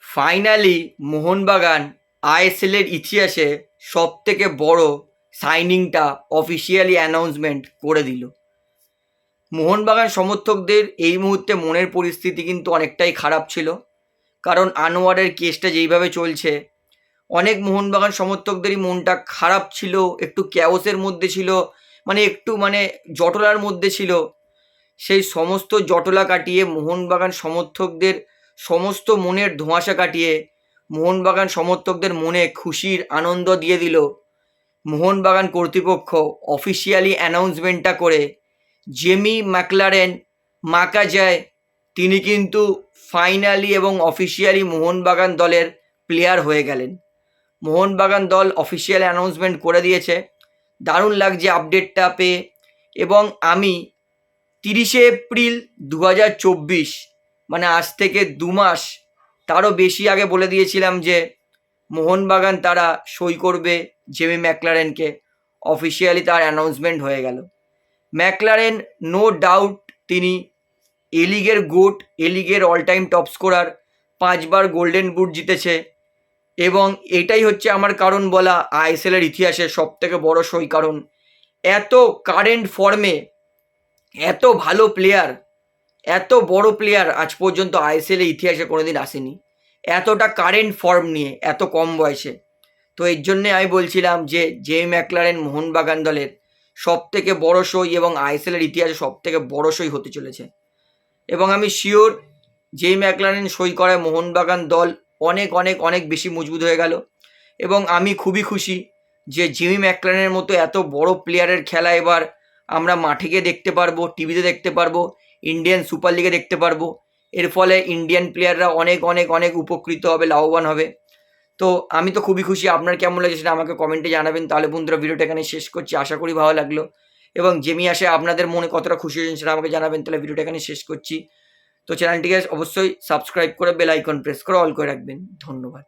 Finally Mohun Bagan আইএসএলের ইতিহাসে সবথেকে বড় সাইনিংটা অফিসিয়ালি অ্যানাউন্সমেন্ট করে দিল। মোহনবাগান সমর্থকদের এই মুহূর্তে মনের পরিস্থিতি কিন্তু অনেকটাই খারাপ ছিল, কারণ আনোয়ারের কেসটা যেইভাবে চলছে অনেক মোহনবাগান সমর্থকদেরই মনটা খারাপ ছিল, একটু ক্যাওসের মধ্যে ছিল, একটু জটলার মধ্যে ছিল। সেই সমস্ত জটলা কাটিয়ে মোহনবাগান সমর্থকদের সমস্ত মনের ধোঁয়াশা কাটিয়ে মোহনবাগান সমর্থকদের মনে খুশির আনন্দ দিয়ে দিল মোহনবাগান কর্তৃপক্ষ অফিসিয়ালি অ্যানাউন্সমেন্টটা করে। জেমি ম্যাকলারেন মাকাজায় তিনি কিন্তু ফাইনালি এবং অফিসিয়ালি মোহনবাগান দলের প্লেয়ার হয়ে গেলেন। মোহনবাগান দল অফিসিয়াল অ্যানাউন্সমেন্ট করে দিয়েছে। দারুণ লাগছে আপডেটটা পেয়ে। এবং আমি 30শে এপ্রিল 2024 আজ থেকে 2 মাস তারও বেশি আগে বলে দিয়েছিলাম যে মোহনবাগান তারা সই করবে জেমি ম্যাকলারেনকে। অফিসিয়ালি তার অ্যানাউন্সমেন্ট হয়ে গেল। ম্যাকলারেন নো ডাউট তিনি এ লিগের গোট, এ লিগের অল টাইম টপ স্কোরার, 5 বার গোল্ডেন বুট জিতেছে এবং এটাই হচ্ছে আমার কারণ বলা আইএসএলের ইতিহাসে সবথেকে বড় সই। কারণ এত কারেন্ট ফর্মে এত ভালো প্লেয়ার, এত বড় প্লেয়ার আজ পর্যন্ত আইএসএলের ইতিহাসে কোনোদিন আসেনি, এতটা কারেন্ট ফর্ম নিয়ে এত কম বয়সে। তো এর জন্যে আমি বলছিলাম যে জেমি ম্যাকলারেন মোহনবাগান দলের সবথেকে বড় সই এবং আইএসএলের ইতিহাসে সবথেকে বড় সই হতে চলেছে। এবং আমি শিওর জেমি ম্যাকলারেন সই করায় মোহনবাগান দল অনেক অনেক অনেক বেশি মজবুত হয়ে গেল। এবং আমি খুবই খুশি যে জেমি ম্যাকলারেনের মতো এত বড় প্লেয়ারের খেলা এবার আমরা মাঠে গিয়ে দেখতে পারবো, টিভিতে দেখতে পারবো, ইন্ডিয়ান সুপার লিগে দেখতে পারবো। এর ফলে ইন্ডিয়ান প্লেয়াররা অনেক অনেক অনেক উপকৃত হবে, লাভবান হবে। তো আমি তো খুবই খুশি। আপনার কেমন লাগছে সেটা আমাকে কমেন্টে জানাবেন। তাহলে বন্ধুরা ভিডিওটা এখানে শেষ করছি, আশা করি ভালো লাগলো। এবং জেমি আসে আপনাদের মনে কতটা খুশি হয়েছেন সেটা আমাকে জানাবেন। তাহলে ভিডিওটা এখানে শেষ করছি। তো চ্যানেলটিকে অবশ্যই সাবস্ক্রাইব করে বেল আইকন প্রেস করে অল করে রাখবেন। ধন্যবাদ।